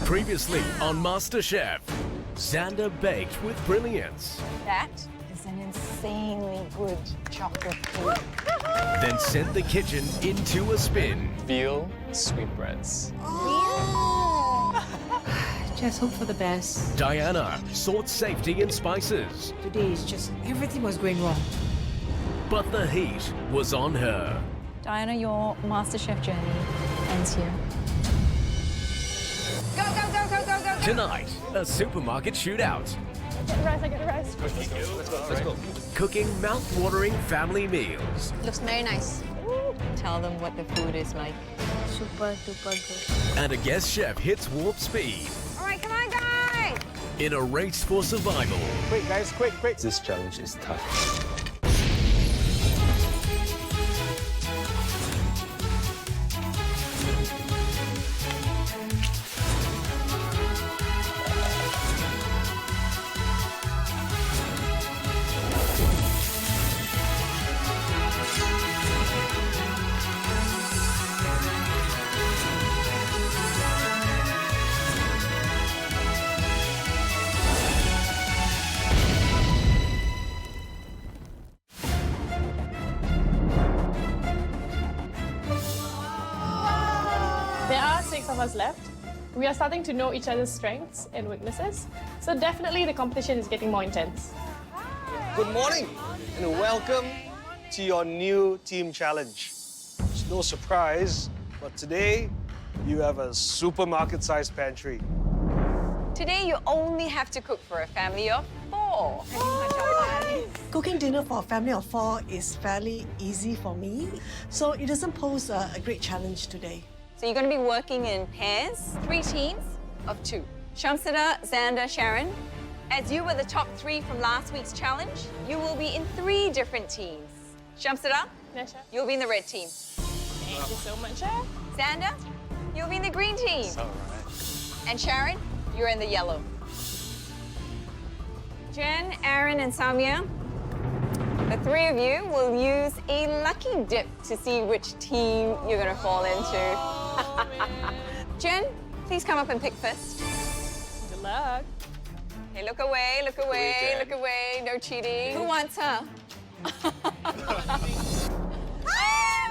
Previously on MasterChef, Xander baked with brilliance. That is an insanely good chocolate cake. Then sent the kitchen into a spin. Veal sweetbreads. Just hope for the best. Diana sought safety in spices. Today is just everything was going wrong. But the heat was on her. Diana, your MasterChef journey ends here. Go, go, go, go, go, go! Tonight, a supermarket shootout. I get the rice. Let's go. Cooking mouth-watering family meals. Looks very nice. Tell them what the food is like. Super duper good. And a guest chef hits warp speed. All right, come on, guys! In a race for survival. Quick, guys, quick. This challenge is tough. There are 6 of us left. We are starting to know each other's strengths and weaknesses, so definitely the competition is getting more intense. Good morning and welcome to your new team challenge. It's no surprise, but today you have a supermarket-sized pantry. Today, you only have to cook for a family of 4. Cooking dinner for a family of 4 is fairly easy for me, so it doesn't pose a great challenge today. So you're going to be working in pairs, 3 teams of 2. Shamsada, Xander, Sharon. As you were the top 3 from last week's challenge, you will be in 3 different teams. Shamsada, Yeah, Chef. you'll be in the red team. Thank you so much, Chef. Xander, you'll be in the green team. All right. And Sharon, you're in the yellow. Jen, Aaron, and Samia, the 3 of you will use a lucky dip to see which team you're going to fall into. Jen, please come up and pick first. Good luck. Okay, look away, look away, Jen. look away. No cheating. Who wants her?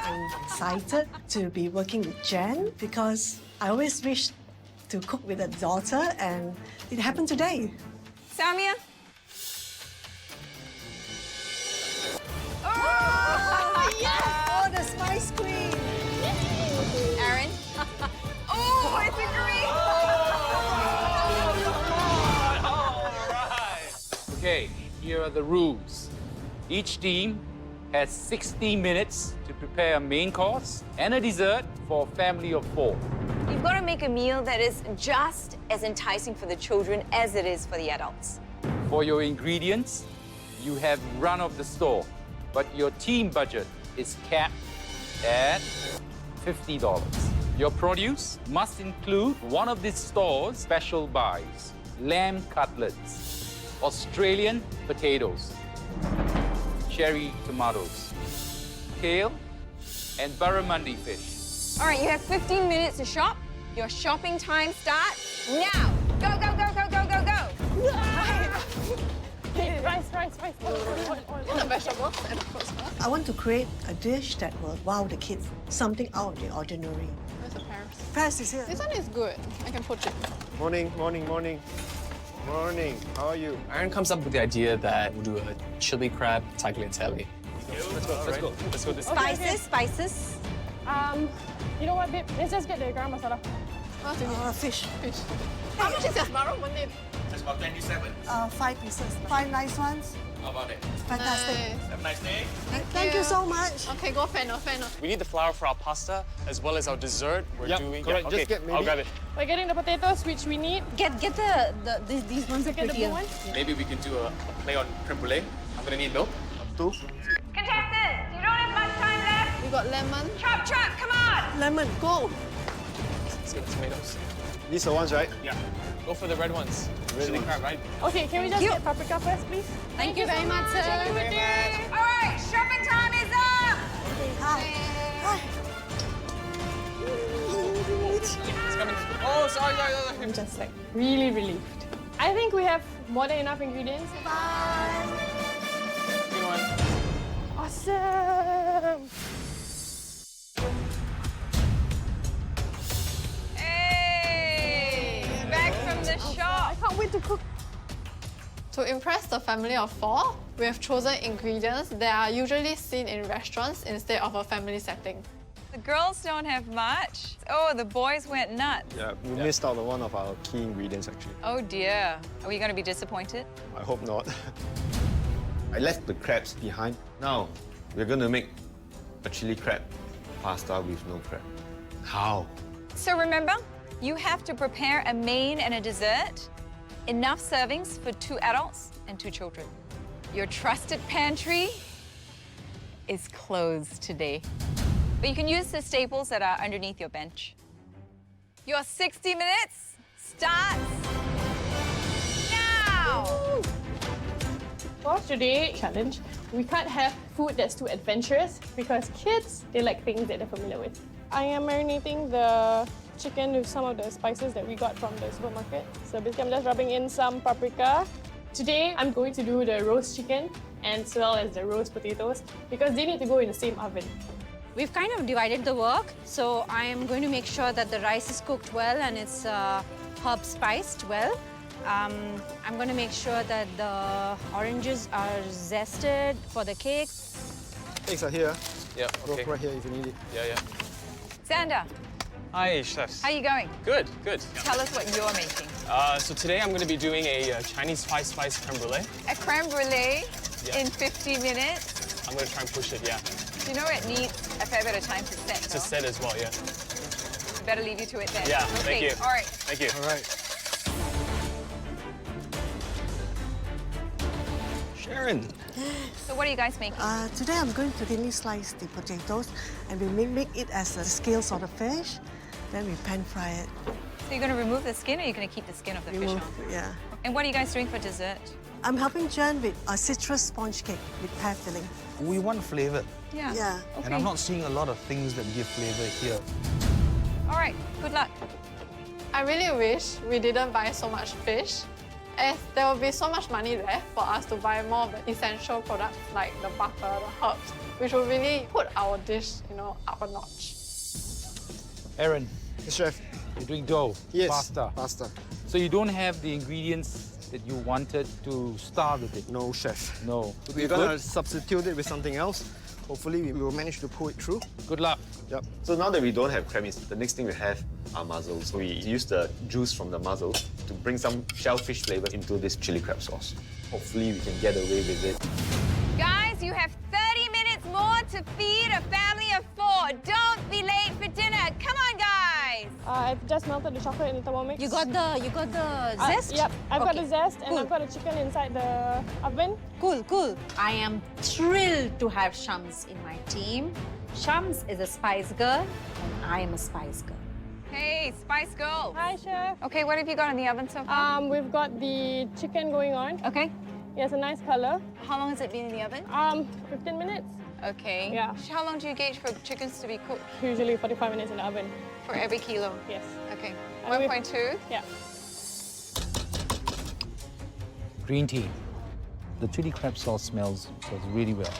I'm excited to be working with Jen because I always wish to cook with a daughter, and it happened today. Samia? Oh, the Spice Queen! Aaron? Oh, it's a green! Okay, here are the rules. Each team has 60 minutes to prepare a main course and a dessert for a family of 4. You've got to make a meal that is just as enticing for the children as it is for the adults. For your ingredients, you have run of the store, but your team budget is capped at $50. Your produce must include one of this store's special buys: lamb cutlets, Australian potatoes, cherry tomatoes, kale, and barramundi fish. All right, you have 15 minutes to shop. Your shopping time starts now. Go, go, go, go, go, go, go. Hey, rice. The vegetables and of course, I want to create a dish that will wow the kids, something out of the ordinary. where's the pears? Paris is here. This one is good. I can poach it. Morning. How are you? Aaron comes up with the idea that we'll do a chili crab tagliatelle. Let's go this way. Spices. You know what, babe? Let's just get the garam masala. Fish. How much is your marrow one day? That's about 27. 5 pieces. 5 nice ones. How about it? Fantastic. Have a nice day. Thank you so much. Okay, go feno. We need the flour for our pasta as well as our dessert. We're doing. correct. Okay, Just get I'll maybe- grab it. We're getting the potatoes, which we need. Get these ones are Get the blue prettier. one. Maybe we can do a play on creme brulee. I'm gonna need milk. 2. Contestants, you don't have much time left. We got lemon. Chop, come on. Lemon, go. Let's get the tomatoes. These are the ones, right? Yeah. Go for the red ones. Chili crab, right? Okay, can we just get paprika first, please? Thank you very much, sir. Thank you very much. All right, shopping time is up. Hi. It's coming. Oh, sorry. I'm just like really relieved. I think we have more than enough ingredients. Awesome! Hey! Back from the shop. I can't wait to cook. To impress the family of 4, we have chosen ingredients that are usually seen in restaurants instead of a family setting. The girls don't have much. Oh, the boys went nuts. Yeah, we missed out on one of our key ingredients actually. Oh dear. Are we going to be disappointed? I hope not. I left the crabs behind. Now, we're gonna make a chili crab pasta with no crab. How? So remember, you have to prepare a main and a dessert. Enough servings for 2 adults and 2 children. Your trusted pantry is closed today. But you can use the staples that are underneath your bench. Your 60 minutes starts now! For today's challenge, we can't have food that's too adventurous because kids, they like things that they're familiar with. I am marinating the chicken with some of the spices that we got from the supermarket. So basically, I'm just rubbing in some paprika. Today, I'm going to do the roast chicken as well as the roast potatoes because they need to go in the same oven. We've kind of divided the work, so I am going to make sure that the rice is cooked well and it's herb spiced well. I'm going to make sure that the oranges are zested for the cakes. Eggs are here. Yeah, okay. Right here if you need it. Yeah. Xander, Hi, chefs. how are you going? Good, good. Tell us what you're making. So today I'm going to be doing a Chinese spice creme brulee. A creme brulee Yeah. in 50 minutes. I'm going to try and push it, yeah. You know it needs a fair bit of time to set, To set as well, yeah. Better leave you to it then. Yeah, okay. thank you. All right. Thank you. All right. Sharon. So what are you guys making? Today I'm going to thinly slice the potatoes and we make it as the scales of the fish. Then we pan fry it. So you're going to remove the skin or you're going to keep the skin of the fish on? Yeah. And what are you guys doing for dessert? I'm helping Jen with a citrus sponge cake with pear filling. We want flavor. Yeah. Yeah. Okay. And I'm not seeing a lot of things that give flavor here. All right. Good luck. I really wish we didn't buy so much fish, as there will be so much money left for us to buy more of the essential products like the butter, the herbs, which will really put our dish, up a notch. Aaron, Yes, chef. you're doing dough, Yes. pasta. Pasta. So you don't have the ingredients that you wanted to star the dish? No, chef. No. We're gonna substitute it with something else. Hopefully, we will manage to pull it through. Good luck. Yep. So now that we don't have crab, the next thing we have are mussels. So we use the juice from the mussel to bring some shellfish flavor into this chili crab sauce. Hopefully we can get away with it. Guys, you have 30 minutes more to feed a family of 4. Don't be late for dinner. Come on, guys. I've just melted the chocolate in the Thermomix. You got the zest? Yep, I've got the zest and Cool. I've got the chicken inside the oven. Cool. I am thrilled to have Shams in my team. Shams is a spice girl, and I am a spice girl. Hey, Spice Girl. Hi, chef. Okay, what have you got in the oven so far? We've got the chicken going on. Okay. It has a nice color. How long has it been in the oven? 15 minutes. Okay. Yeah. How long do you gauge for chickens to be cooked? Usually 45 minutes in the oven. For every kilo? Yes. Okay. And we- 1.2? Yeah. Green tea. The chili crab sauce smells really well.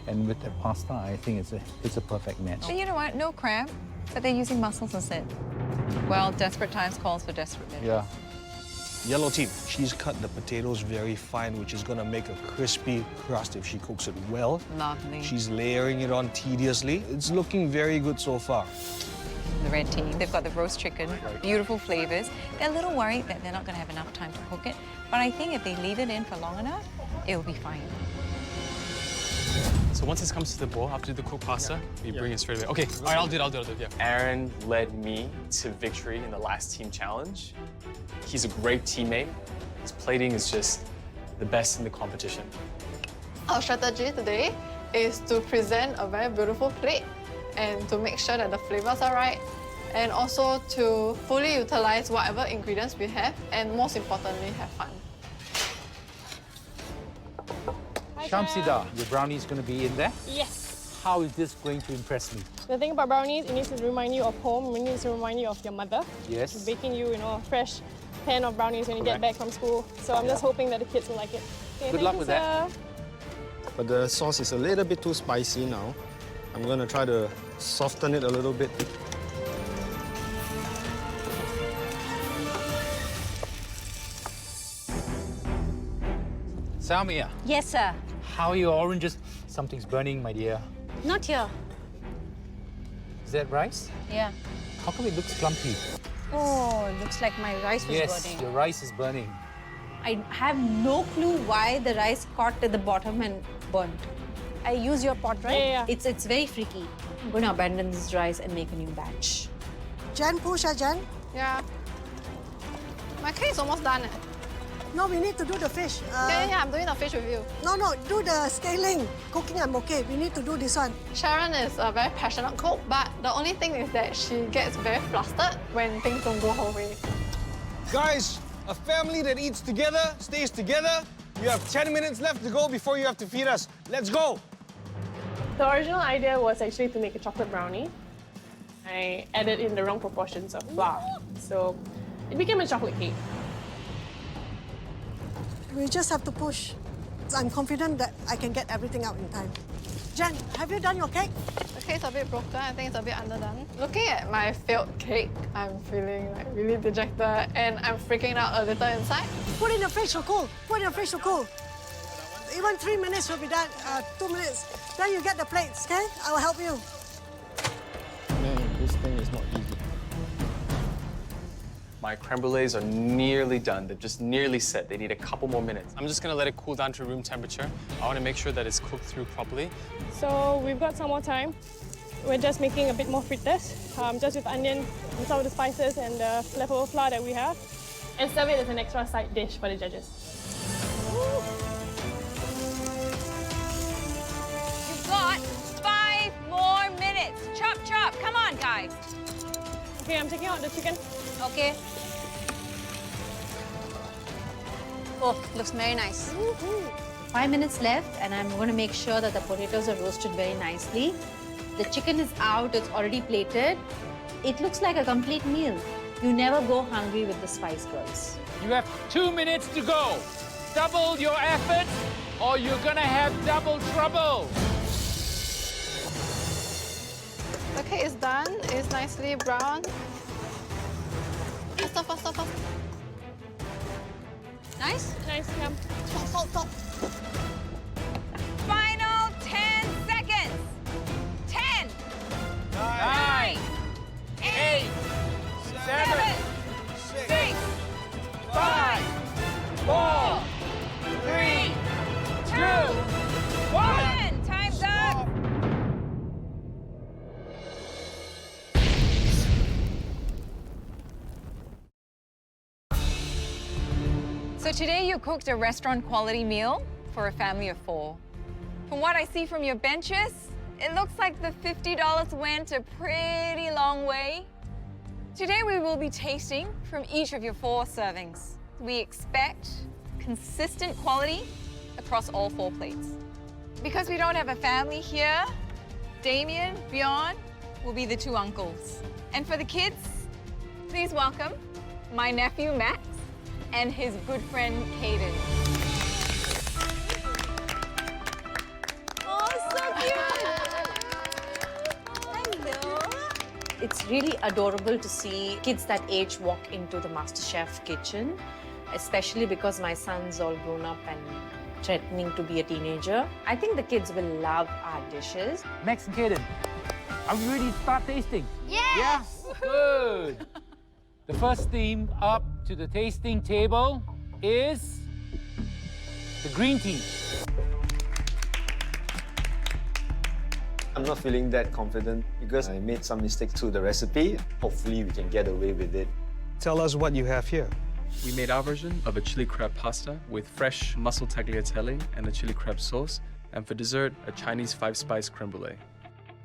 And with the pasta, I think it's a perfect match. But you know what? No crab, but they're using mussels instead. Well, desperate times calls for desperate measures. Yeah. Yellow team, she's cut the potatoes very fine, which is gonna make a crispy crust if she cooks it well. Lovely. She's layering it on tediously. It's looking very good so far. The red team, they've got the roast chicken, beautiful flavors. They're a little worried that they're not gonna have enough time to cook it, but I think if they leave it in for long enough, it'll be fine. So once this comes to the boil, after the cooked pasta, we bring it straight away. Okay, all right, I'll do it, yeah. Aaron led me to victory in the last team challenge. He's a great teammate. His plating is just the best in the competition. Our strategy today is to present a very beautiful plate and to make sure that the flavors are right, and also to fully utilize whatever ingredients we have, and most importantly, have fun. Shamsida, your brownie's going to be in there? Yes. how is this going to impress me? The thing about brownies, it needs to remind you of home, it needs to remind you of your mother. Yes. Baking you, a fresh pan of brownies when you get back from school. So I'm just hoping that the kids will like it. Okay, Good luck with that. But the sauce is a little bit too spicy now. I'm gonna try to soften it a little bit. Samia, Yes, sir. how are your oranges? Something's burning, my dear. Not here. Is that rice? Yeah. How come it looks clumpy? Oh, looks like my rice was Yes, burning. your rice is burning. I have no clue why the rice caught at the bottom and burnt. I use your pot, right? Yeah. It's very freaky. I'm going to abandon this rice and make a new batch. Jen, push, Jen. Yeah. My cake is almost done. No, we need to do the fish. Yeah, I'm doing the fish with you. No, do the scaling. Cooking, I'm okay. We need to do this one. Sharon is a very passionate cook, but the only thing is that she gets very flustered when things don't go her way. Guys, a family that eats together stays together. You have 10 minutes left to go before you have to feed us. Let's go. The original idea was actually to make a chocolate brownie. I added in the wrong proportions of flour. So it became a chocolate cake. We just have to push. I'm confident that I can get everything out in time. Jen, have you done your cake? The cake's a bit broken, I think it's a bit underdone. Looking at my failed cake, I'm feeling like really dejected and I'm freaking out a little inside. Put it in the fridge to cool. Put it in the fridge to cool. Even 3 minutes will be done. 2 minutes. Then you get the plates, okay? I will help you. Man, this thing is not easy. My creme brulees are nearly done. They're just nearly set. They need a couple more minutes. I'm just gonna let it cool down to room temperature. I wanna make sure that it's cooked through properly. So we've got some more time. We're just making a bit more fritters, just with onion and some of the spices and the leftover flour that we have. And serve it as an extra side dish for the judges. You've got 5 more minutes. Chop, chop. Come on, guys. Okay, I'm taking out the chicken. Okay. Oh, looks very nice. 5 minutes left, and I'm going to make sure that the potatoes are roasted very nicely. The chicken is out, it's already plated. It looks like a complete meal. You never go hungry with the Spice Girls. You have 2 minutes to go. Double your effort, or you're gonna have double trouble. The cake is done, it's nicely brown. Faster, faster, faster. Nice? Nice, yeah. Stop. Final 10 seconds. 10, 9, 8, 7, 6, 5, 4, 3, 2, 1. Time's up. So today you cooked a restaurant quality meal for a family of 4. From what I see from your benches, it looks like the $50 went a pretty long way. Today we will be tasting from each of your 4 servings. We expect consistent quality across all 4 plates. Because we don't have a family here, Damien, Bjorn will be the 2 uncles. And for the kids, please welcome my nephew Max and his good friend Caden. Oh, so cute! Hello. It's really adorable to see kids that age walk into the MasterChef kitchen, especially because my son's all grown up and threatening to be a teenager. I think the kids will love our dishes. Max and Kaden, are we ready to start tasting? Yes! Yeah? Good. The first team up to the tasting table is the green tea. I'm not feeling that confident because I made some mistakes to the recipe. Hopefully we can get away with it. Tell us what you have here. We made our version of a chili crab pasta with fresh mussel tagliatelle and a chili crab sauce. And for dessert, a Chinese 5-spice creme brulee.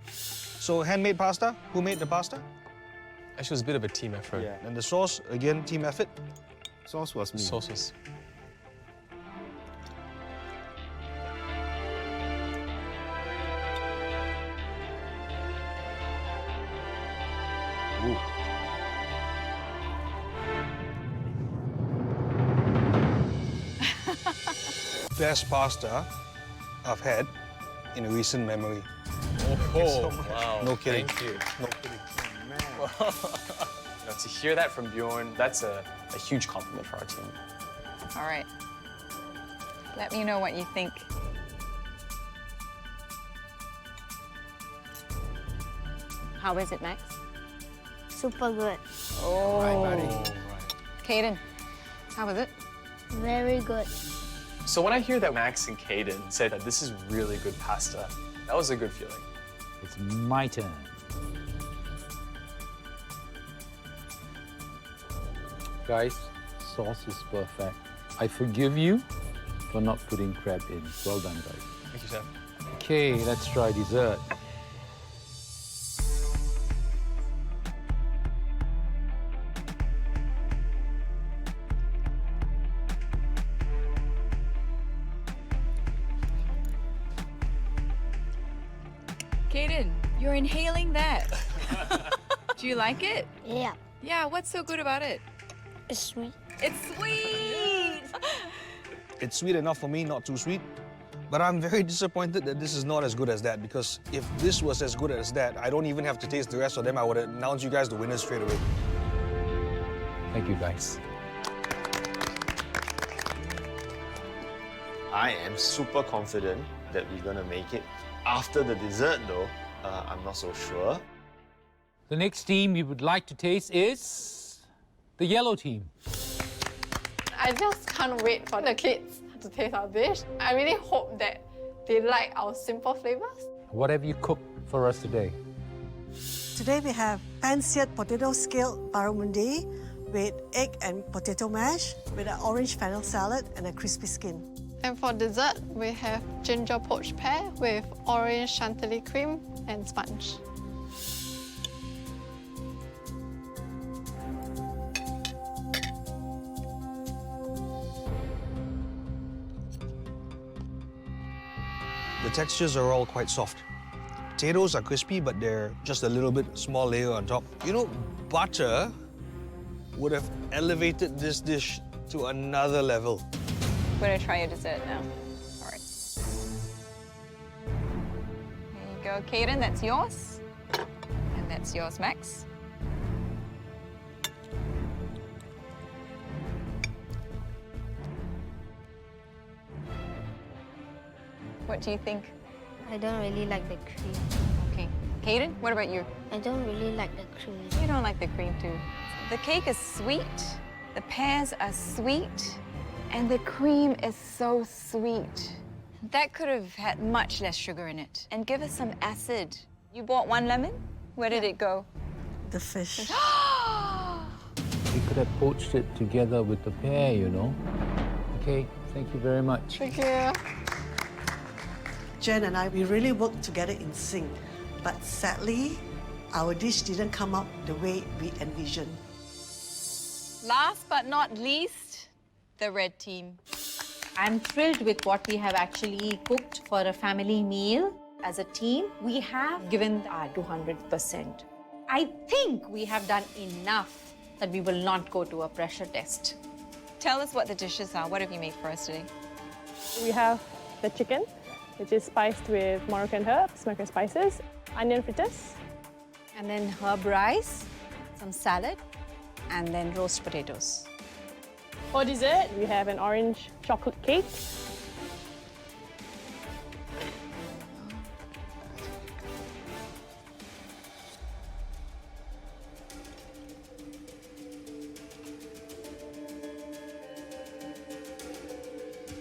So handmade pasta? Who made the pasta? Actually, it was a bit of a team effort. Yeah. And the sauce, again, team effort? Sauce was me. Sauce was... Ooh. Best pasta I've had in a recent memory. Oh, wow. No kidding. Thank you. No kidding. You know, to hear that from Bjorn, that's a huge compliment for our team. All right. Let me know what you think. How is it, Max? Super good. Oh. Right, buddy. Caden, how was it? Very good. So when I hear that Max and Caden said that this is really good pasta, that was a good feeling. It's my turn. Guys, sauce is perfect. I forgive you for not putting crab in. Well done, guys. Thank you, Chef. Okay, let's try dessert. Caden, you're inhaling that. Do you like it? Yeah. Yeah, what's so good about it? It's sweet. It's sweet! It's sweet enough for me, not too sweet. But I'm very disappointed that this is not as good as that, because if this was as good as that, I don't even have to taste the rest of them. I would announce you guys the winners straight away. Thank you, guys. I am super confident that we're gonna make it. After the dessert though, I'm not so sure. The next team you would like to taste is the yellow team. I just can't wait for the kids to taste our dish. I really hope that they like our simple flavors. What have you cooked for us today? Today we have pan-seared potato scalled barramundi with egg and potato mash with an orange fennel salad and a crispy skin. And for dessert, we have ginger poached pear with orange chantilly cream and sponge. The textures are all quite soft. Potatoes are crispy, but they're just a little bit small layer on top. You know, butter would have elevated this dish to another level. I'm gonna try your dessert now. All right. There you go, Caden, that's yours. And that's yours, Max. What do you think? I don't really like the cream. Okay. Caden, what about you? I don't really like the cream. You don't like the cream too. The cake is sweet, the pears are sweet, and the cream is so sweet. That could have had much less sugar in it. And give us some acid. You bought one lemon? Where did it go? The fish. We could have poached it together with the pear, you know. Okay, thank you very much. Thank you. Jen and I, we really worked together in sync. But sadly, our dish didn't come out the way we envisioned. Last but not least, the red team. I'm thrilled with what we have actually cooked for a family meal. As a team, we have given our 200%. I think we have done enough that we will not go to a pressure test. Tell us what the dishes are. What have you made for us today? We have the chicken, which is spiced with Moroccan herbs, Moroccan spices, onion fritters. And then herb rice, some salad, and then roast potatoes. For dessert, we have an orange chocolate cake.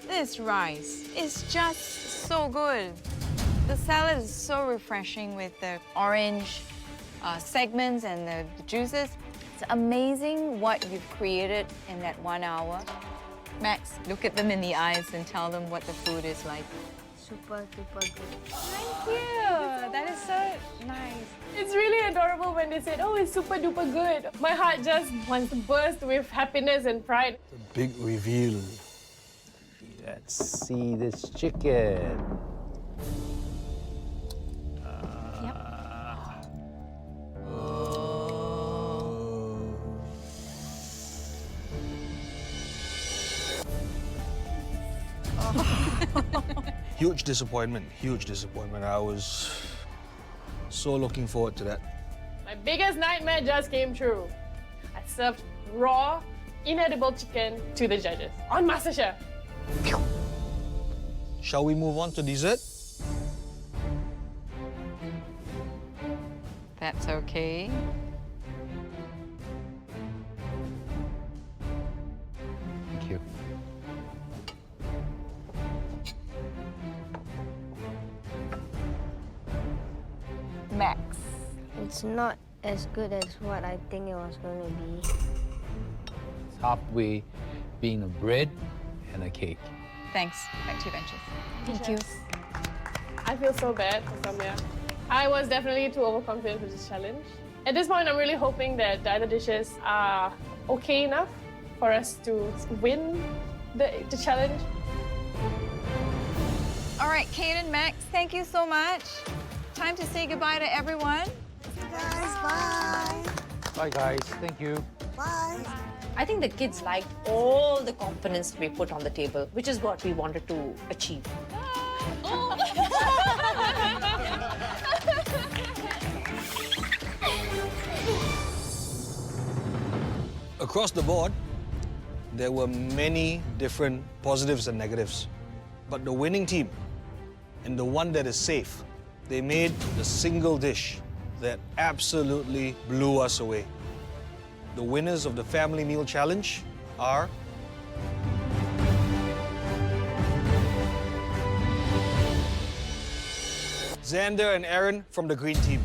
This rice is just so good. The salad is so refreshing with the orange segments and the juices. It's amazing what you've created in that 1 hour. Max, look at them in the eyes and tell them what the food is like. Super duper good. Thank you. That is so nice. It's really adorable when they said, oh, it's super duper good. My heart just wants to burst with happiness and pride. Big reveal. Let's see this chicken. Huge disappointment, huge disappointment. I was so looking forward to that. My biggest nightmare just came true. I served raw, inedible chicken to the judges on MasterChef. Shall we move on to dessert? That's okay. Thank you. Max. It's not as good as what I think it was going to be. It's halfway being a bread and a cake. Thanks. Back to you, Benches. Thank you. I feel so bad for Samya. I was definitely too overconfident for this challenge. At this point, I'm really hoping that the other dishes are okay enough for us to win the challenge. All right, Kate and Max, thank you so much. Time to say goodbye to everyone. Guys, bye. Bye, guys. Thank you. Bye. I think the kids liked all the components we put on the table, which is what we wanted to achieve. Across the board, there were many different positives and negatives. But the winning team, and the one that is safe, they made the single dish that absolutely blew us away. The winners of the Family Meal Challenge are Xander and Aaron from the green team.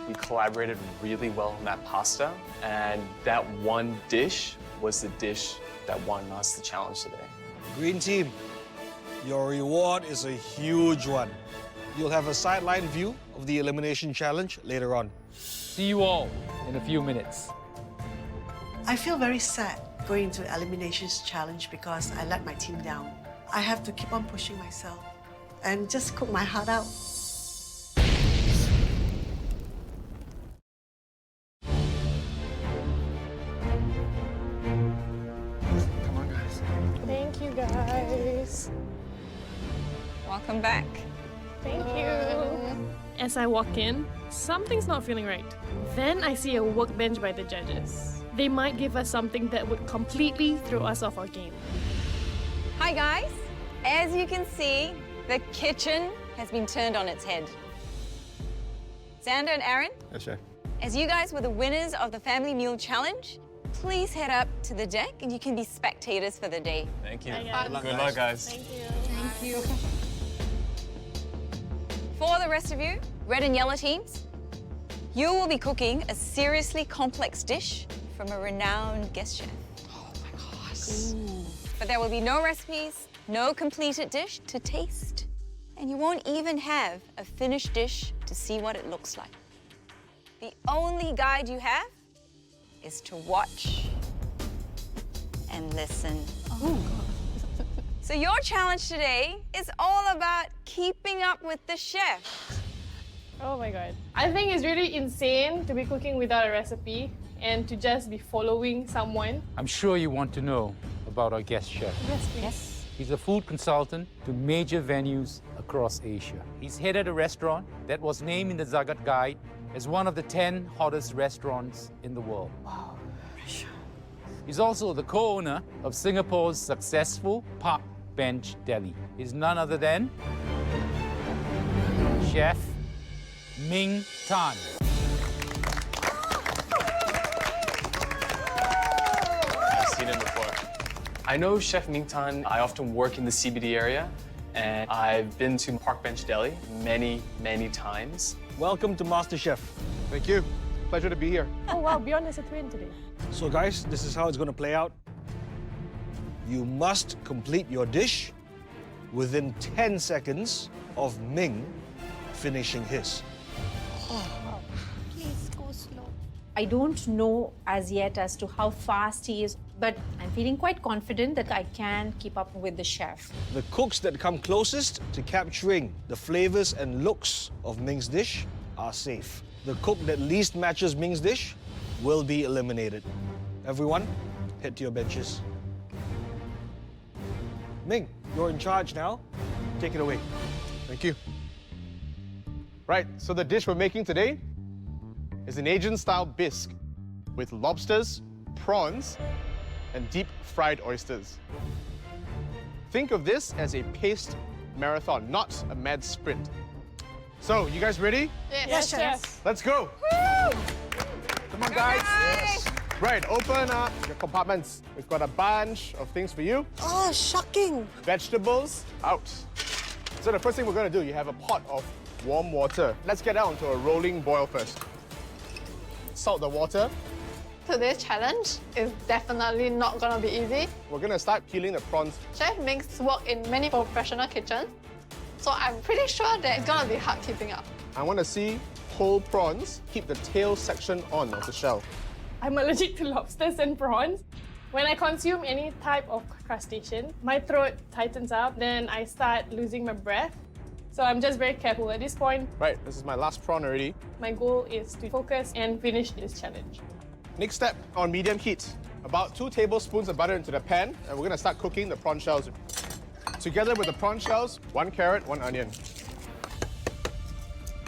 We collaborated really well on that pasta, and that one dish was the dish that won us the challenge today. Green team, your reward is a huge one. You'll have a sideline view of the Elimination Challenge later on. See you all in a few minutes. I feel very sad going into Eliminations Challenge because I let my team down. I have to keep on pushing myself and just cook my heart out. Come on, guys. Thank you, guys. Welcome back. Thank you. As I walk in, something's not feeling right. Then I see a workbench by the judges. They might give us something that would completely throw us off our game. Hi, guys. As you can see, the kitchen has been turned on its head. Xander and Aaron, Yes, Chef. as you guys were the winners of the Family Meal Challenge, please head up to the deck and you can be spectators for the day. Thank you. Good Good luck, guys. Thank you. Thank you. For the rest of you, red and yellow teams, you will be cooking a seriously complex dish from a renowned guest chef. Oh my gosh. But there will be no recipes, no completed dish to taste, and you won't even have a finished dish to see what it looks like. The only guide you have is to watch and listen. So your challenge today is all about keeping up with the chef. Oh my god. I think it's really insane to be cooking without a recipe and to just be following someone. I'm sure you want to know about our guest chef. Yes, please. He's a food consultant to major venues across Asia. He's headed a restaurant that was named in the Zagat Guide as one of the 10 hottest restaurants in the world. Wow. He's also the co-owner of Singapore's successful Park Bench Deli. He's none other than Chef Ming Tan. I've seen him before. I know Chef Ming Tan. I often work in the CBD area, and I've been to Park Bench Deli many, many times. Welcome to MasterChef. Thank you. Pleasure to be here. Oh wow, Beyond is a twin today. So guys, this is how it's going to play out. You must complete your dish within 10 seconds of Ming finishing his. Please go slow. I don't know as yet as to how fast he is, but I'm feeling quite confident that I can keep up with the chef. The cooks that come closest to capturing the flavors and looks of Ming's dish are safe. The cook that least matches Ming's dish will be eliminated. Everyone, head to your benches. Ming, you're in charge now. Take it away. Thank you. Right, so the dish we're making today is an Asian-style bisque with lobsters, prawns, and deep-fried oysters. Think of this as a paced marathon, not a mad sprint. So, you guys ready? Yes, Chef. Let's go! Woo! Come on, guys. Yes. Right, open up your compartments. We've got a bunch of things for you. Oh, shocking. Vegetables, out. So the first thing we're going to do, you have a pot of warm water. Let's get that onto a rolling boil first. Salt the water. Today's challenge is definitely not gonna be easy. We're going to start peeling the prawns. Chef Ming's worked in many professional kitchens, so I'm pretty sure that it's gonna be hard keeping up. I want to see whole prawns. Keep the tail section on of the shell. I'm allergic to lobsters and prawns. When I consume any type of crustacean, my throat tightens up, then I start losing my breath. So I'm just very careful at this point. Right, this is my last prawn already. My goal is to focus and finish this challenge. Next step, on medium heat. About 2 tablespoons of butter into the pan, and we're going to start cooking the prawn shells. Together with the prawn shells, 1 carrot, 1 onion.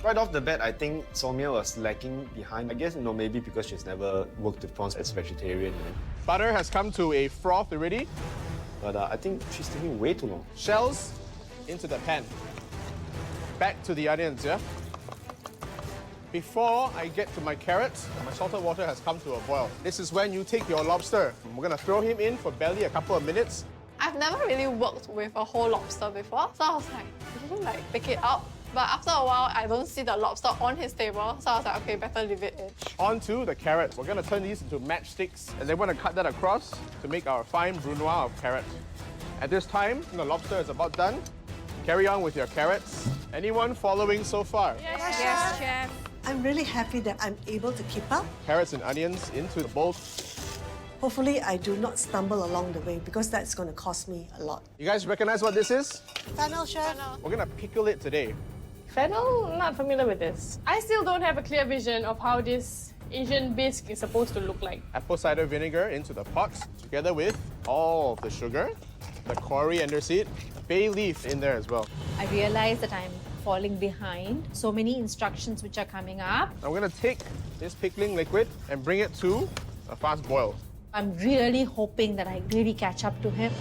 Right off the bat, I think Soumya was lacking behind. I guess, maybe because she's never worked with prawns as a vegetarian. Butter has come to a froth already. But I think she's taking way too long. Shells into the pan. Back to the onions, yeah? Before I get to my carrots, my salted water has come to a boil. This is when you take your lobster. We're going to throw him in for barely a couple of minutes. I've never really worked with a whole lobster before, so I was like, did he pick it up? But after a while, I don't see the lobster on his table, so I was like, okay, better leave it in. On to the carrots. We're going to turn these into matchsticks, and then we're going to cut that across to make our fine brunoise of carrot. At this time, the lobster is about done. Carry on with your carrots. Anyone following so far? Yes, Chef. I'm really happy that I'm able to keep up. Carrots and onions into the bowl. Hopefully, I do not stumble along the way because that's going to cost me a lot. You guys recognize what this is? Fennel, Chef. We're going to pickle it today. Fennel? Not familiar with this. I still don't have a clear vision of how this Asian bisque is supposed to look like. Apple cider vinegar into the pot, together with all of the sugar, the coriander seed, bay leaf in there as well. I realize that I'm falling behind. So many instructions which are coming up. I'm going to take this pickling liquid and bring it to a fast boil. I'm really hoping that I really catch up to him.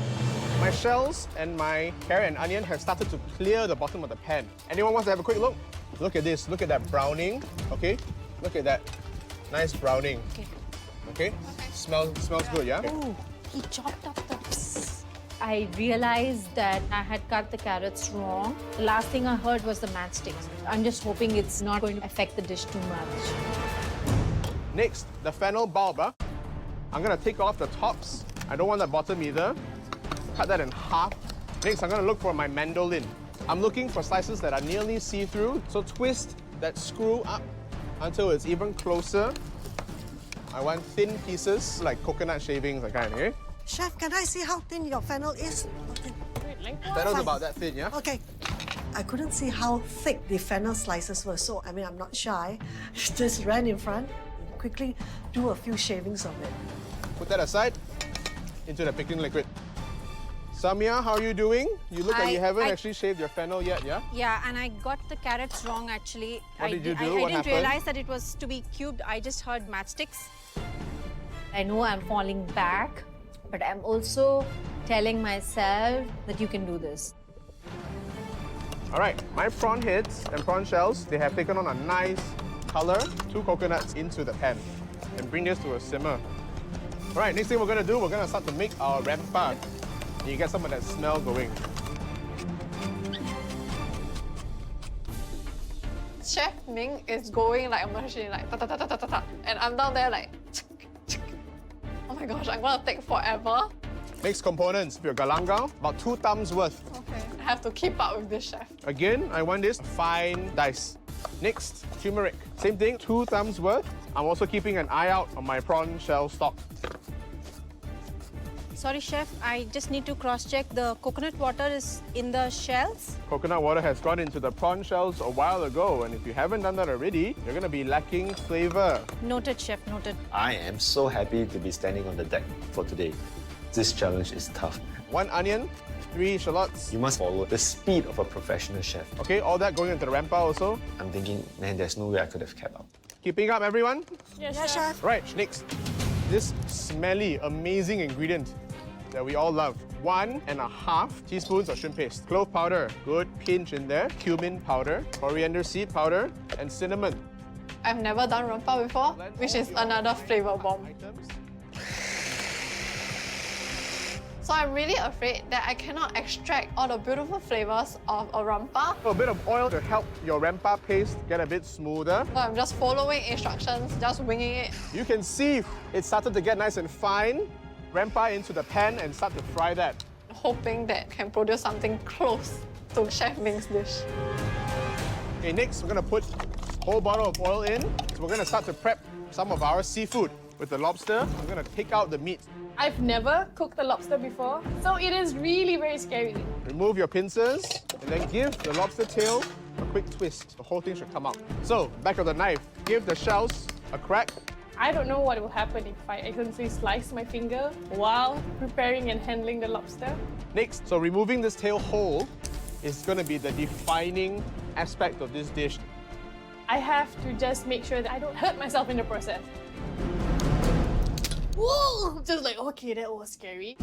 My shells and my carrot and onion have started to clear the bottom of the pan. Anyone wants to have a quick look? Look at this. Look at that browning. Okay? Look at that. Nice browning. Okay? Smells good, yeah? Oh, he chopped up the... I realized that I had cut the carrots wrong. The last thing I heard was the matchsticks. I'm just hoping it's not going to affect the dish too much. Next, the fennel bulb. I'm going to take off the tops. I don't want the bottom either. Cut that in half. Next, I'm going to look for my mandolin. I'm looking for slices that are nearly see-through. So twist that screw up until it's even closer. I want thin pieces, like coconut shavings, that kind, okay? Chef, can I see how thin your fennel is? Fennel's about that thin, yeah? Okay. I couldn't see how thick the fennel slices were, so I'm not shy. Just ran in front, quickly do a few shavings of it. Put that aside, into the pickling liquid. Soumya, how are you doing? You look like you haven't actually shaved your fennel yet, yeah? Yeah, and I got the carrots wrong actually. What did you do? I What didn't happened? realize that it was to be cubed. I just heard matchsticks. I know I'm falling back, but I'm also telling myself that you can do this. All right, my prawn heads and prawn shells, they have taken on a nice color. 2 coconuts into the pan and bring this to a simmer. All right, next thing we're gonna do, we're gonna start to make our rampart. You get some of that smell going. Chef Ming is going like a machine, like ta ta ta ta ta ta ta, and I'm down there like, oh my gosh, I'm gonna take forever. Next components, your galangal, about 2 thumbs worth. Okay, I have to keep up with this chef. Again, I want this fine dice. Next, turmeric. Same thing, 2 thumbs worth. I'm also keeping an eye out on my prawn shell stock. Sorry, chef, I just need to cross-check. The coconut water is in the shells. Coconut water has gone into the prawn shells a while ago, and if you haven't done that already, you're gonna be lacking flavor. Noted, chef, noted. I am so happy to be standing on the deck for today. This challenge is tough. 1 onion, 3 shallots. You must follow the speed of a professional chef. Okay, all that going into the rampa also. I'm thinking, man, there's no way I could have kept up. Keeping up, everyone? Yes, Yeah, chef. Right, next. This smelly, amazing ingredient that we all love. 1.5 teaspoons of shrimp paste. Clove powder, good pinch in there. Cumin powder, coriander seed powder, and cinnamon. I've never done rampa before, which is another flavor bomb. So I'm really afraid that I cannot extract all the beautiful flavors of a rampa. A bit of oil to help your rampa paste get a bit smoother. So I'm just following instructions, just winging it. You can see it started to get nice and fine. Rampa into the pan and start to fry that. Hoping that can produce something close to Chef Ming's dish. Okay, next we're gonna put a whole bottle of oil in. So we're gonna start to prep some of our seafood. With the lobster, I'm gonna take out the meat. I've never cooked the lobster before, so it is really very scary. Remove your pincers and then give the lobster tail a quick twist. The whole thing should come out. So, back of the knife, give the shells a crack. I don't know what will happen if I accidentally slice my finger while preparing and handling the lobster. Next, so removing this tail whole is gonna be the defining aspect of this dish. I have to just make sure that I don't hurt myself in the process. Whoa! Just like, okay, that was scary.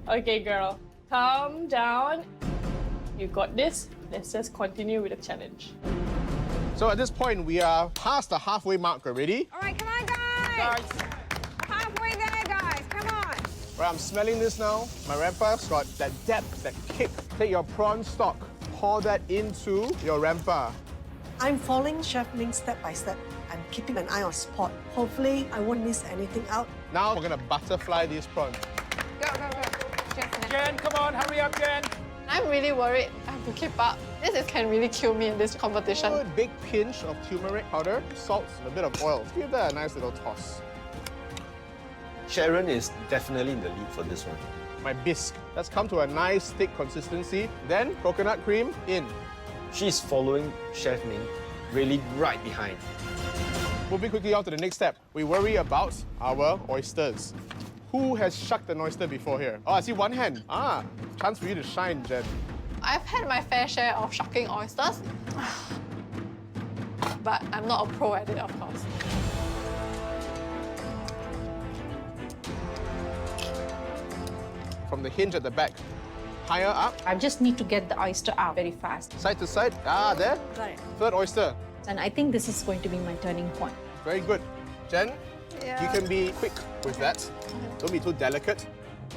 Okay, girl, calm down. You got this. Let's just continue with the challenge. So at this point, we are past the halfway mark already. All right, come on, guys. Halfway there, guys. Come on. Right, I'm smelling this now. My rampa's got that depth, that kick. Take your prawn stock, pour that into your rampa. I'm following Chef Ming step by step. I'm keeping an eye on spot. Hopefully, I won't miss anything out. Now we're gonna butterfly these prawns. Go, go, go. Jen, come on, hurry up, Jen. I'm really worried I have to keep up. Can really kill me in this competition. Good big pinch of turmeric powder, salt, and a bit of oil. Give that a nice little toss. Sharon is definitely in the lead for this one. My bisque. Let's come to a nice thick consistency. Then coconut cream in. She's following Chef Ming really right behind. Moving quickly on to the next step. We worry about our oysters. Who has shucked an oyster before here? Oh, I see one hand. Ah, chance for you to shine, Jen. I've had my fair share of shucking oysters, but I'm not a pro at it, of course. From the hinge at the back, higher up. I just need to get the oyster out very fast. Side to side. Ah, there. Got it. Third oyster. And I think this is going to be my turning point. Very good. Jen, you can be quick with that. Don't be too delicate.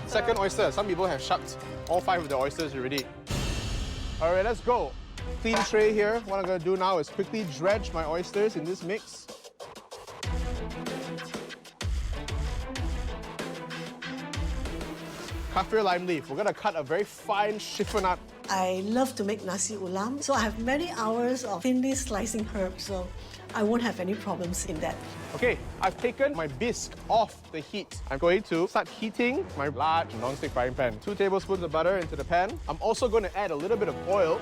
Second oyster. Some people have shucked all 5 of the oysters already. All right, let's go. Clean tray here. What I'm going to do now is quickly dredge my oysters in this mix. Kaffir lime leaf. We're going to cut a very fine chiffonade. I love to make nasi ulam, so I have many hours of thinly slicing herbs, so I won't have any problems in that. Okay, I've taken my bisque off the heat. I'm going to start heating my large non-stick frying pan. 2 tablespoons of butter into the pan. I'm also going to add a little bit of oil.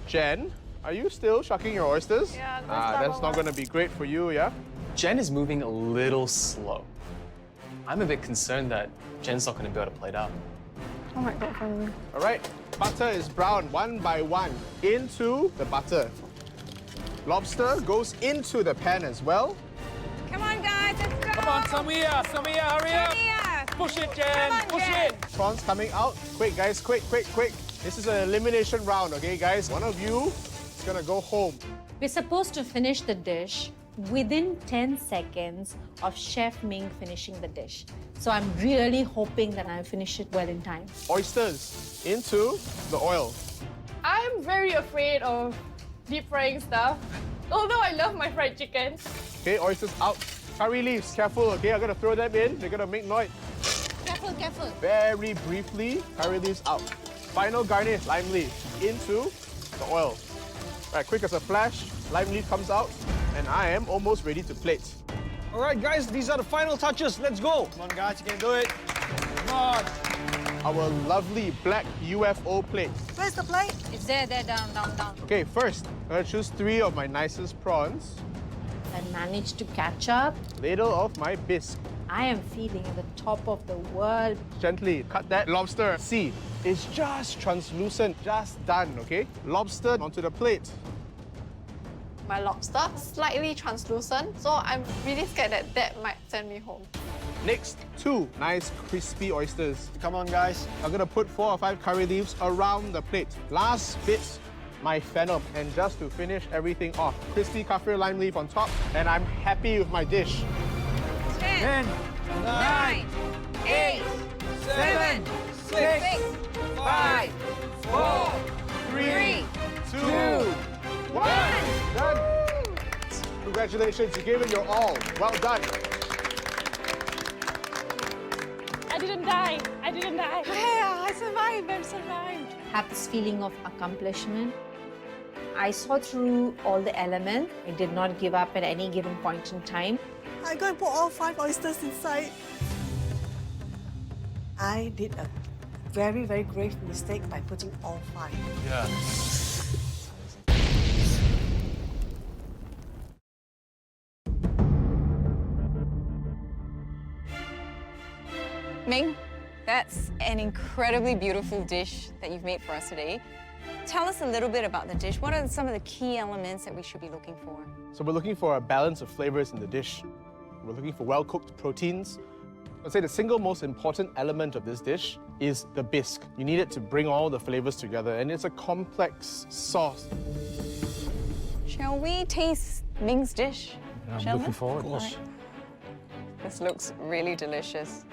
Jen, are you still shucking your oysters? Yeah, that's not going to be great for you, yeah? Jen is moving a little slow. I'm a bit concerned that Jen's not going to be able to play it out. Oh my God, finally. All right, butter is browned one by one into the butter. Lobster goes into the pan as well. Come on, guys, let's go. Come on, Samia, hurry up. Samia. Push it, Jen, on, push Jen. it. Prawns coming out. Quick, guys, quick, quick, quick. This is an elimination round, okay, guys? One of you is gonna go home. We're supposed to finish the dish within 10 seconds of Chef Ming finishing the dish. So I'm really hoping that I finish it well in time. Oysters into the oil. I'm very afraid of deep frying stuff, although I love my fried chicken. Okay, oysters out. Curry leaves, careful, okay? I'm gonna throw them in. They're gonna make noise. Careful, careful. Very briefly, curry leaves out. Final garnish, lime leaf into the oil. Right, quick as a flash, lime leaf comes out, and I am almost ready to plate. All right, guys, these are the final touches. Let's go. Come on, guys, you can do it. Come on. Our lovely black UFO plate. Where's the plate? It's there, down. Okay, first, I'm gonna choose 3 of my nicest prawns. I managed to catch up. Ladle of my bisque. I am feeling at the top of the world. Gently cut that lobster. See, it's just translucent, just done, okay? Lobster onto the plate. My lobster, slightly translucent, so I'm really scared that that might send me home. Next, 2 nice crispy oysters. Come on, guys. I'm gonna put 4 or 5 curry leaves around the plate. Last bit, my fennel. And just to finish everything off, crispy kaffir lime leaf on top, and I'm happy with my dish. 10, 9, 8, 7, 6, 5, 4, 3, 2, 1. Done. Congratulations, you gave it your all. Well done. I didn't die. Yeah, I survived. Have this feeling of accomplishment. I saw through all the elements. I did not give up at any given point in time. I'm going to put all 5 oysters inside. I did a very, very grave mistake by putting all 5. Yeah. Ming, that's an incredibly beautiful dish that you've made for us today. Tell us a little bit about the dish. What are some of the key elements that we should be looking for? So we're looking for a balance of flavors in the dish. We're looking for well-cooked proteins. I'd say the single most important element of this dish is the bisque. You need it to bring all the flavors together, and it's a complex sauce. Shall we taste Ming's dish? I'm Shall looking we? forward. All right. This looks really delicious.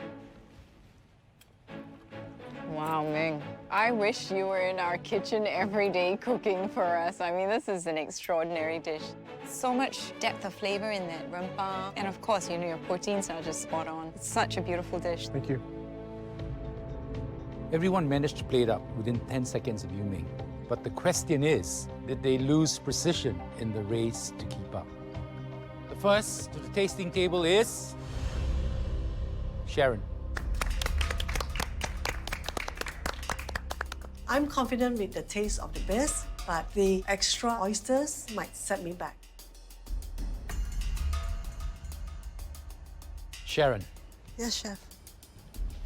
Wow, Ming. I wish you were in our kitchen every day cooking for us. I mean, this is an extraordinary dish. So much depth of flavor in that rempah. And of course, you know, your proteins are just spot on. It's such a beautiful dish. Thank you. Everyone managed to play it up within 10 seconds of you, Ming. But the question is, did they lose precision in the race to keep up? The first to the tasting table is Sharon. I'm confident with the taste of the bisque, but the extra oysters might set me back. Sharon, Yes, chef.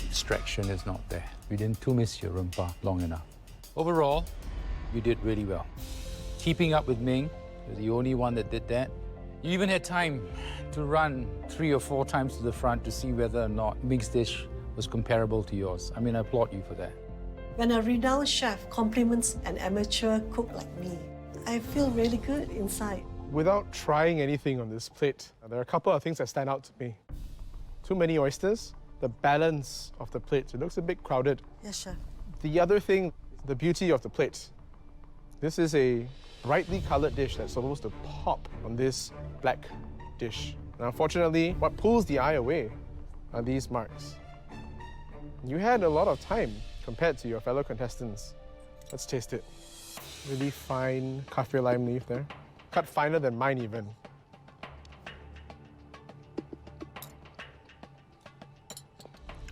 distraction is not there. You didn't too miss your rempah long enough. Overall, you did really well. Keeping up with Ming, you're the only one that did that. You even had time to run 3 or 4 times to the front to see whether or not Ming's dish was comparable to yours. I mean, I applaud you for that. When a renowned chef compliments an amateur cook like me, I feel really good inside. Without trying anything on this plate, there are a couple of things that stand out to me. Too many oysters, the balance of the plate, it looks a bit crowded. Yes, chef. The other thing, the beauty of the plate. This is a brightly colored dish that's supposed to pop on this black dish. And unfortunately, what pulls the eye away are these marks. You had a lot of time compared to your fellow contestants. Let's taste it. Really fine kaffir lime leaf there. Cut finer than mine even.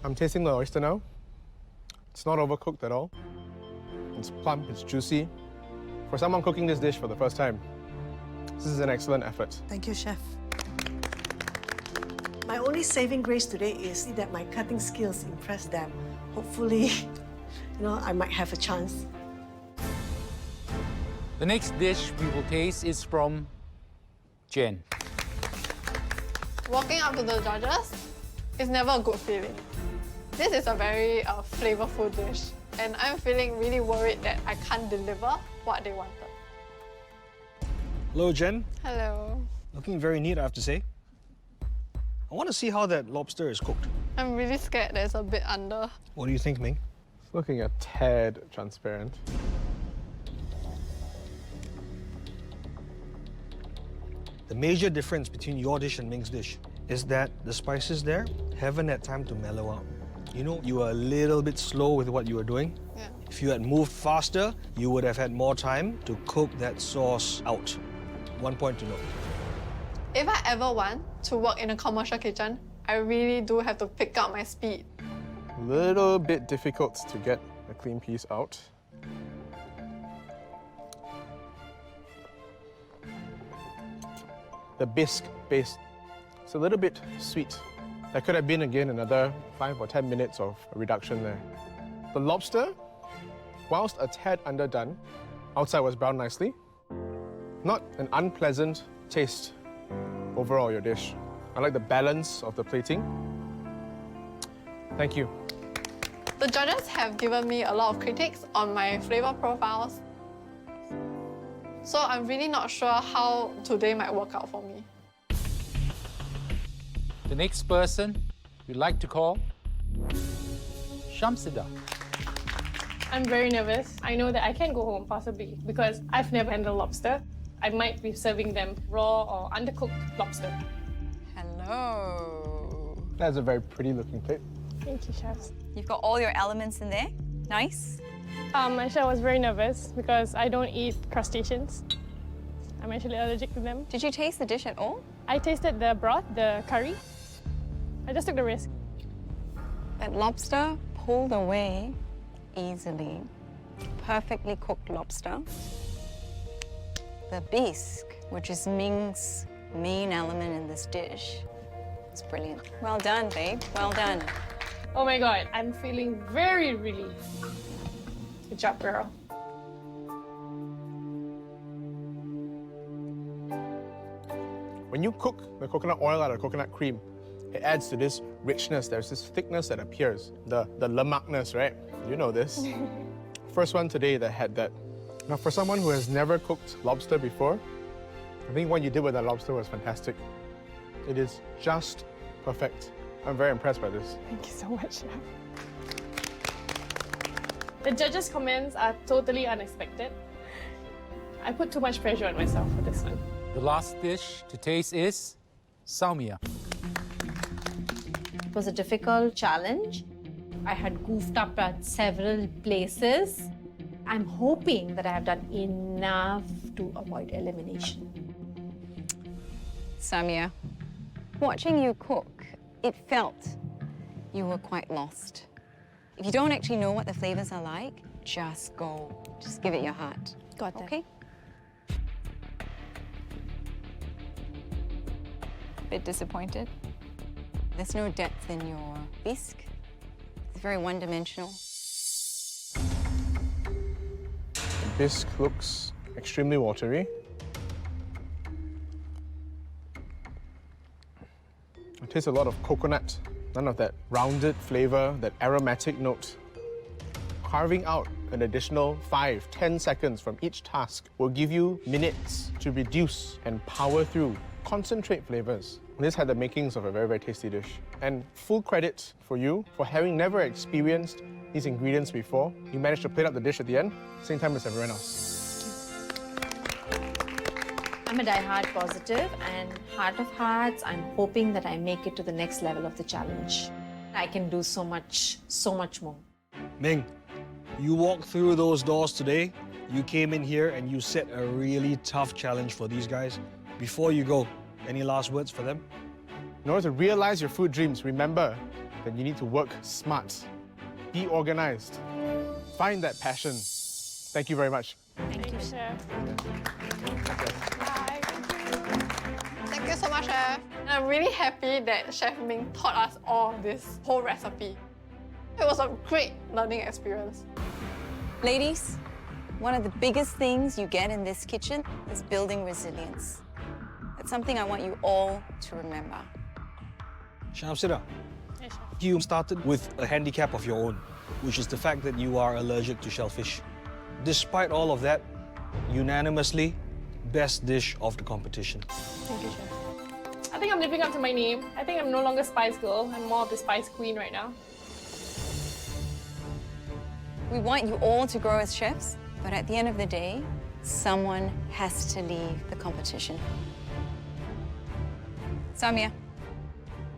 I'm tasting the oyster now. It's not overcooked at all. It's plump, it's juicy. For someone cooking this dish for the first time, this is an excellent effort. Thank you, chef. My only saving grace today is that my cutting skills impress them. Hopefully, I might have a chance. The next dish we will taste is from Jen. Walking up to the judges is never a good feeling. This is a very flavorful dish, and I'm feeling really worried that I can't deliver what they wanted. Hello, Jen. Hello. Looking very neat, I have to say. I want to see how that lobster is cooked. I'm really scared that it's a bit under. What do you think, Ming? It's looking a tad transparent. The major difference between your dish and Ming's dish is that the spices there haven't had time to mellow out. You know, you were a little bit slow with what you were doing. Yeah. If you had moved faster, you would have had more time to cook that sauce out. 1 point to note. If I ever want to work in a commercial kitchen, I really do have to pick up my speed. A little bit difficult to get a clean piece out. The bisque base, it's a little bit sweet. That could have been, again, another 5 or 10 minutes of reduction there. The lobster, whilst a tad underdone, outside was browned nicely. Not an unpleasant taste overall, your dish. I like the balance of the plating. Thank you. The judges have given me a lot of critiques on my flavor profiles. So I'm really not sure how today might work out for me. The next person we'd like to call Shamsida. I'm very nervous. I know that I can go home possibly because I've never handled lobster. I might be serving them raw or undercooked lobster. Hello. That's a very pretty looking plate. Thank you, chefs. You've got all your elements in there. Nice. Actually, I was very nervous because I don't eat crustaceans. I'm actually allergic to them. Did you taste the dish at all? I tasted the broth, the curry. I just took the risk. That lobster pulled away easily. Perfectly cooked lobster. The bisque, which is Ming's main element in this dish. It's brilliant. Well done, babe. Well done. Oh my God, I'm feeling very relieved. Good job, girl. When you cook the coconut oil out of coconut cream, it adds to this richness. There's this thickness that appears. The lemakness, right? You know this. First one today that had that. Now, for someone who has never cooked lobster before, I think what you did with that lobster was fantastic. It is just perfect. I'm very impressed by this. Thank you so much, Chef. The judges' comments are totally unexpected. I put too much pressure on myself for this one. The last dish to taste is Saumya. It was a difficult challenge. I had goofed up at several places. I'm hoping that I have done enough to avoid elimination. Samia, watching you cook, it felt you were quite lost. If you don't actually know what the flavors are like, just go. Just give it your heart. Got that. Okay? Bit disappointed? There's no depth in your bisque. It's very one-dimensional. The bisque looks extremely watery. I taste a lot of coconut, none of that rounded flavor, that aromatic note. Carving out an additional 5-10 seconds from each task will give you minutes to reduce and power through concentrate flavors. This had the makings of a very, very tasty dish. And full credit for you for having never experienced these ingredients before. You managed to plate up the dish at the end, same time as everyone else. I'm a die-hard positive, and heart of hearts, I'm hoping that I make it to the next level of the challenge. I can do so much more. Ming, you walked through those doors today. You came in here and you set a really tough challenge for these guys. Before you go, any last words for them? In order to realize your food dreams, remember that you need to work smart. Be organized. Find that passion. Thank you very much. Thank you, Chef. Thank you so much, Chef. And I'm really happy that Chef Ming taught us all this whole recipe. It was a great learning experience. Ladies, one of the biggest things you get in this kitchen is building resilience. It's something I want you all to remember. Shamsida, Yes, Chef. you started with a handicap of your own, which is the fact that you are allergic to shellfish. Despite all of that, unanimously, best dish of the competition. Thank you, Chef. I think I'm living up to my name. I think I'm no longer Spice Girl. I'm more of the Spice Queen right now. We want you all to grow as chefs, but at the end of the day, someone has to leave the competition. Samia,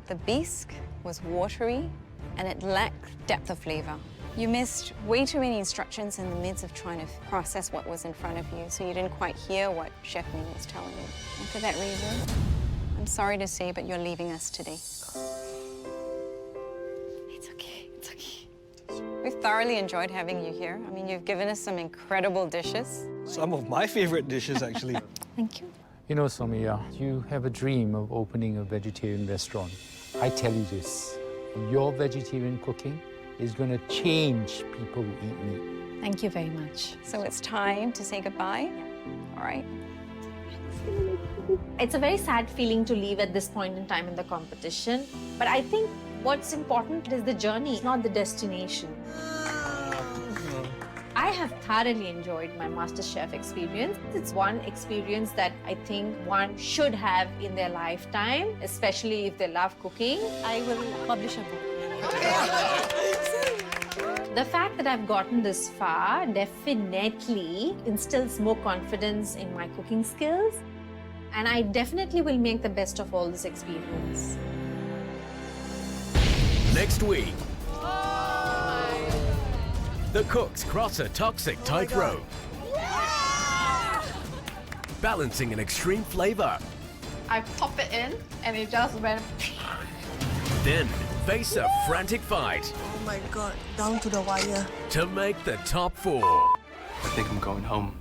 the bisque was watery and it lacked depth of flavor. You missed way too many instructions in the midst of trying to process what was in front of you, so you didn't quite hear what Chef Ming was telling you. And for that reason, I'm sorry to say, but you're leaving us today. It's okay, it's okay. We've thoroughly enjoyed having you here. I mean, you've given us some incredible dishes. Some of my favorite dishes, actually. Thank you. You know, Soumya, you have a dream of opening a vegetarian restaurant. I tell you this, your vegetarian cooking is going to change people who eat meat. Thank you very much. So it's time to say goodbye. All right. It's a very sad feeling to leave at this point in time in the competition. But I think what's important is the journey, not the destination. I have thoroughly enjoyed my MasterChef experience. It's one experience that I think one should have in their lifetime, especially if they love cooking. I will publish a book. The fact that I've gotten this far definitely instills more confidence in my cooking skills. And I definitely will make the best of all this experience. Next week, the cooks cross a toxic tightrope, balancing an extreme flavor. I pop it in and it just went. Then face a frantic fight Oh my God, down to the wire. to make the top 4. I think I'm going home.